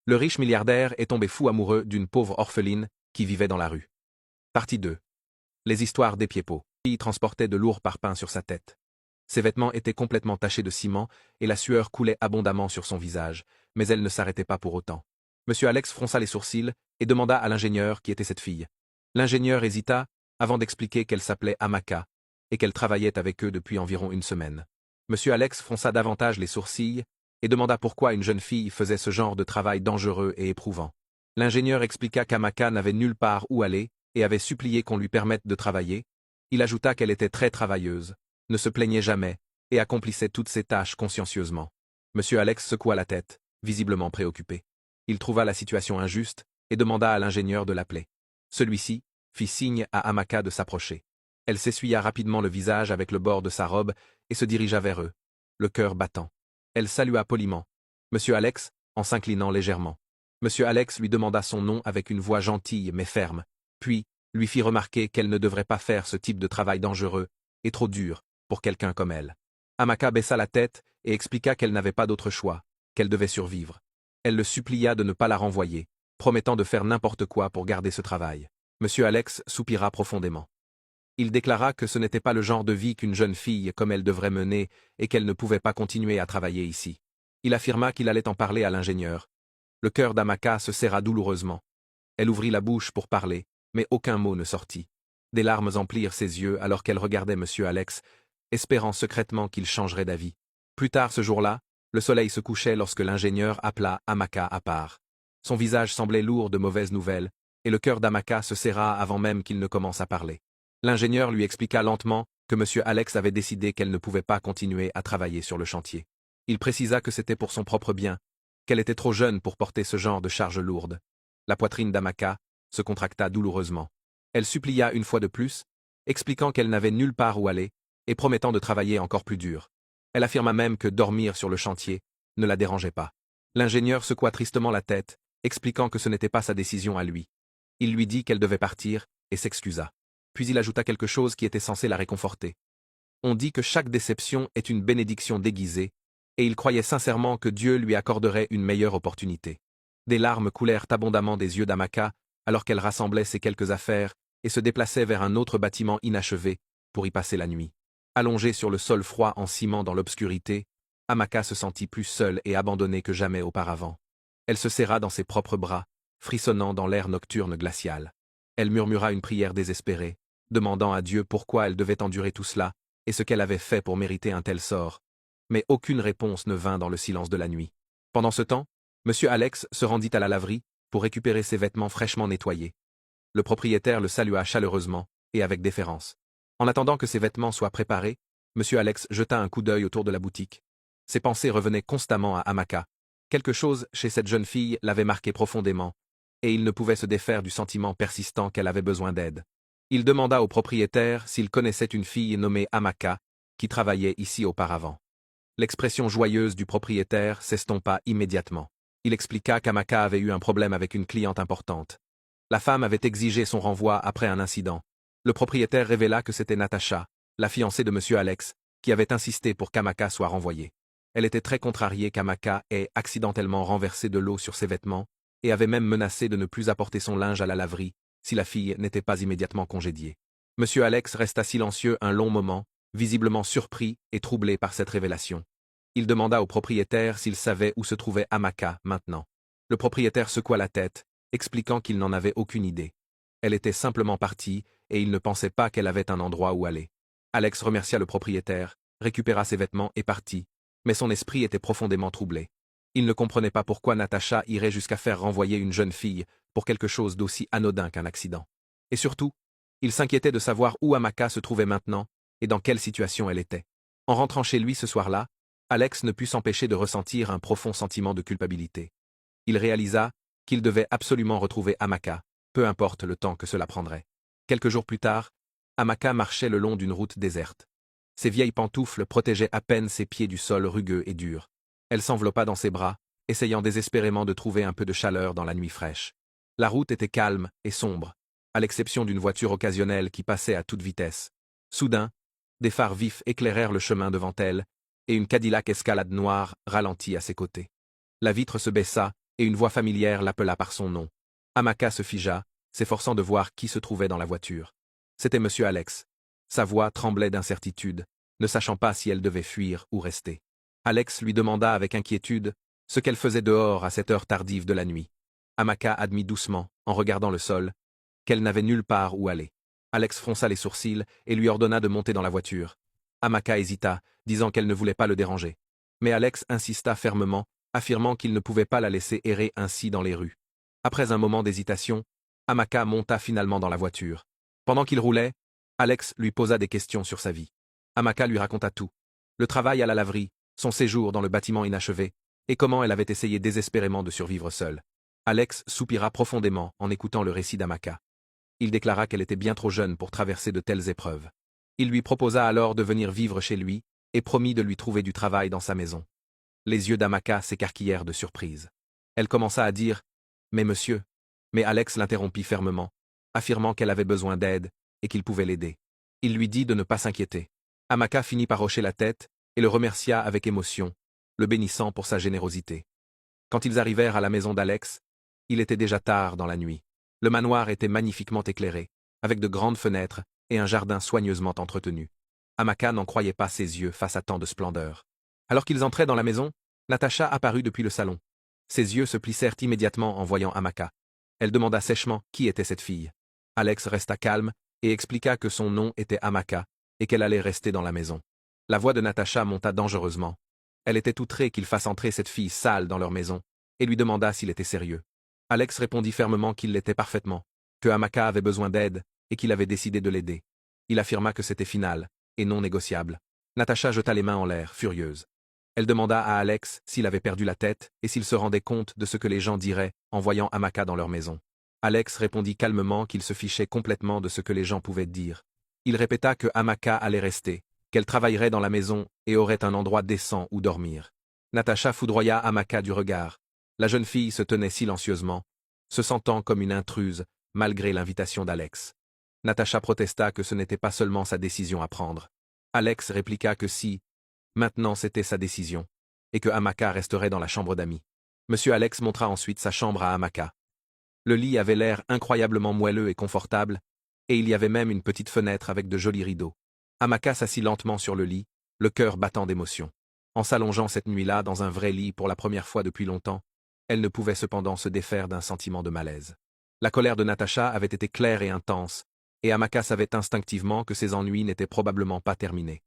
Le riche milliardaire est tombé fou amoureux d'une pauvre orpheline qui vivait dans la rue. Partie 2. Les histoires des pieds-pots. Il transportait de lourds parpaings sur sa tête. Ses vêtements étaient complètement tachés de ciment et la sueur coulait abondamment sur son visage, mais elle ne s'arrêtait pas pour autant. Monsieur Alex fronça les sourcils et demanda à l'ingénieur qui était cette fille. L'ingénieur hésita avant d'expliquer qu'elle s'appelait Amaka et qu'elle travaillait avec eux depuis environ une semaine. Monsieur Alex fronça davantage les sourcils et demanda pourquoi une jeune fille faisait ce genre de travail dangereux et éprouvant. L'ingénieur expliqua qu'Amaka n'avait nulle part où aller et avait supplié qu'on lui permette de travailler. Il ajouta qu'elle était très travailleuse, ne se plaignait jamais et accomplissait toutes ses tâches consciencieusement. Monsieur Alex secoua la tête, visiblement préoccupé. Il trouva la situation injuste et demanda à l'ingénieur de l'appeler. Celui-ci fit signe à Amaka de s'approcher. Elle s'essuya rapidement le visage avec le bord de sa robe et se dirigea vers eux, le cœur battant. Elle salua poliment Monsieur Alex, en s'inclinant légèrement. Monsieur Alex lui demanda son nom avec une voix gentille mais ferme, puis lui fit remarquer qu'elle ne devrait pas faire ce type de travail dangereux et trop dur pour quelqu'un comme elle. Amaka baissa la tête et expliqua qu'elle n'avait pas d'autre choix, qu'elle devait survivre. Elle le supplia de ne pas la renvoyer, promettant de faire n'importe quoi pour garder ce travail. Monsieur Alex soupira profondément. Il déclara que ce n'était pas le genre de vie qu'une jeune fille comme elle devrait mener et qu'elle ne pouvait pas continuer à travailler ici. Il affirma qu'il allait en parler à l'ingénieur. Le cœur d'Amaka se serra douloureusement. Elle ouvrit la bouche pour parler, mais aucun mot ne sortit. Des larmes emplirent ses yeux alors qu'elle regardait Monsieur Alex, espérant secrètement qu'il changerait d'avis. Plus tard ce jour-là, le soleil se couchait lorsque l'ingénieur appela Amaka à part. Son visage semblait lourd de mauvaises nouvelles, et le cœur d'Amaka se serra avant même qu'il ne commence à parler. L'ingénieur lui expliqua lentement que Monsieur Alex avait décidé qu'elle ne pouvait pas continuer à travailler sur le chantier. Il précisa que c'était pour son propre bien, qu'elle était trop jeune pour porter ce genre de charge lourde. La poitrine d'Amaka se contracta douloureusement. Elle supplia une fois de plus, expliquant qu'elle n'avait nulle part où aller, et promettant de travailler encore plus dur. Elle affirma même que dormir sur le chantier ne la dérangeait pas. L'ingénieur secoua tristement la tête, expliquant que ce n'était pas sa décision à lui. Il lui dit qu'elle devait partir, et s'excusa. Puis il ajouta quelque chose qui était censé la réconforter. On dit que chaque déception est une bénédiction déguisée, et il croyait sincèrement que Dieu lui accorderait une meilleure opportunité. Des larmes coulèrent abondamment des yeux d'Amaka, alors qu'elle rassemblait ses quelques affaires et se déplaçait vers un autre bâtiment inachevé pour y passer la nuit. Allongée sur le sol froid en ciment dans l'obscurité, Amaka se sentit plus seule et abandonnée que jamais auparavant. Elle se serra dans ses propres bras, frissonnant dans l'air nocturne glacial. Elle murmura une prière désespérée, demandant à Dieu pourquoi elle devait endurer tout cela et ce qu'elle avait fait pour mériter un tel sort. Mais aucune réponse ne vint dans le silence de la nuit. Pendant ce temps, Monsieur Alex se rendit à la laverie pour récupérer ses vêtements fraîchement nettoyés. Le propriétaire le salua chaleureusement et avec déférence. En attendant que ses vêtements soient préparés, Monsieur Alex jeta un coup d'œil autour de la boutique. Ses pensées revenaient constamment à Amaka. Quelque chose chez cette jeune fille l'avait marqué profondément, et il ne pouvait se défaire du sentiment persistant qu'elle avait besoin d'aide. Il demanda au propriétaire s'il connaissait une fille nommée Amaka, qui travaillait ici auparavant. L'expression joyeuse du propriétaire s'estompa immédiatement. Il expliqua qu'Amaka avait eu un problème avec une cliente importante. La femme avait exigé son renvoi après un incident. Le propriétaire révéla que c'était Natacha, la fiancée de Monsieur Alex, qui avait insisté pour qu'Amaka soit renvoyée. Elle était très contrariée qu'Amaka ait accidentellement renversé de l'eau sur ses vêtements, et avait même menacé de ne plus apporter son linge à la laverie, si la fille n'était pas immédiatement congédiée. Monsieur Alex resta silencieux un long moment, visiblement surpris et troublé par cette révélation. Il demanda au propriétaire s'il savait où se trouvait Amaka maintenant. Le propriétaire secoua la tête, expliquant qu'il n'en avait aucune idée. Elle était simplement partie, et il ne pensait pas qu'elle avait un endroit où aller. Alex remercia le propriétaire, récupéra ses vêtements et partit, mais son esprit était profondément troublé. Il ne comprenait pas pourquoi Natacha irait jusqu'à faire renvoyer une jeune fille pour quelque chose d'aussi anodin qu'un accident. Et surtout, il s'inquiétait de savoir où Amaka se trouvait maintenant et dans quelle situation elle était. En rentrant chez lui ce soir-là, Alex ne put s'empêcher de ressentir un profond sentiment de culpabilité. Il réalisa qu'il devait absolument retrouver Amaka, peu importe le temps que cela prendrait. Quelques jours plus tard, Amaka marchait le long d'une route déserte. Ses vieilles pantoufles protégeaient à peine ses pieds du sol rugueux et dur. Elle s'enveloppa dans ses bras, essayant désespérément de trouver un peu de chaleur dans la nuit fraîche. La route était calme et sombre, à l'exception d'une voiture occasionnelle qui passait à toute vitesse. Soudain, des phares vifs éclairèrent le chemin devant elle, et une Cadillac Escalade noire ralentit à ses côtés. La vitre se baissa, et une voix familière l'appela par son nom. Amaka se figea, s'efforçant de voir qui se trouvait dans la voiture. C'était Monsieur Alex. Sa voix tremblait d'incertitude, ne sachant pas si elle devait fuir ou rester. Alex lui demanda avec inquiétude ce qu'elle faisait dehors à cette heure tardive de la nuit. Amaka admit doucement, en regardant le sol, qu'elle n'avait nulle part où aller. Alex fronça les sourcils et lui ordonna de monter dans la voiture. Amaka hésita, disant qu'elle ne voulait pas le déranger. Mais Alex insista fermement, affirmant qu'il ne pouvait pas la laisser errer ainsi dans les rues. Après un moment d'hésitation, Amaka monta finalement dans la voiture. Pendant qu'il roulait, Alex lui posa des questions sur sa vie. Amaka lui raconta tout. Le travail à la laverie, son séjour dans le bâtiment inachevé, et comment elle avait essayé désespérément de survivre seule. Alex soupira profondément en écoutant le récit d'Amaka. Il déclara qu'elle était bien trop jeune pour traverser de telles épreuves. Il lui proposa alors de venir vivre chez lui, et promit de lui trouver du travail dans sa maison. Les yeux d'Amaka s'écarquillèrent de surprise. Elle commença à dire « Mais monsieur », mais Alex l'interrompit fermement, affirmant qu'elle avait besoin d'aide et qu'il pouvait l'aider. Il lui dit de ne pas s'inquiéter. Amaka finit par hocher la tête et le remercia avec émotion, le bénissant pour sa générosité. Quand ils arrivèrent à la maison d'Alex, il était déjà tard dans la nuit. Le manoir était magnifiquement éclairé, avec de grandes fenêtres et un jardin soigneusement entretenu. Amaka n'en croyait pas ses yeux face à tant de splendeur. Alors qu'ils entraient dans la maison, Natacha apparut depuis le salon. Ses yeux se plissèrent immédiatement en voyant Amaka. Elle demanda sèchement qui était cette fille. Alex resta calme et expliqua que son nom était Amaka et qu'elle allait rester dans la maison. La voix de Natacha monta dangereusement. Elle était outrée qu'il fasse entrer cette fille sale dans leur maison et lui demanda s'il était sérieux. Alex répondit fermement qu'il l'était parfaitement, que Amaka avait besoin d'aide et qu'il avait décidé de l'aider. Il affirma que c'était final et non négociable. Natacha jeta les mains en l'air, furieuse. Elle demanda à Alex s'il avait perdu la tête et s'il se rendait compte de ce que les gens diraient en voyant Amaka dans leur maison. Alex répondit calmement qu'il se fichait complètement de ce que les gens pouvaient dire. Il répéta que Amaka allait rester, qu'elle travaillerait dans la maison et aurait un endroit décent où dormir. Natacha foudroya Amaka du regard. La jeune fille se tenait silencieusement, se sentant comme une intruse, malgré l'invitation d'Alex. Natacha protesta que ce n'était pas seulement sa décision à prendre. Alex répliqua que si, maintenant c'était sa décision, et que Amaka resterait dans la chambre d'amis. Monsieur Alex montra ensuite sa chambre à Amaka. Le lit avait l'air incroyablement moelleux et confortable, et il y avait même une petite fenêtre avec de jolis rideaux. Amaka s'assit lentement sur le lit, le cœur battant d'émotion. En s'allongeant cette nuit-là dans un vrai lit pour la première fois depuis longtemps, elle ne pouvait cependant se défaire d'un sentiment de malaise. La colère de Natacha avait été claire et intense, et Amaka savait instinctivement que ses ennuis n'étaient probablement pas terminés.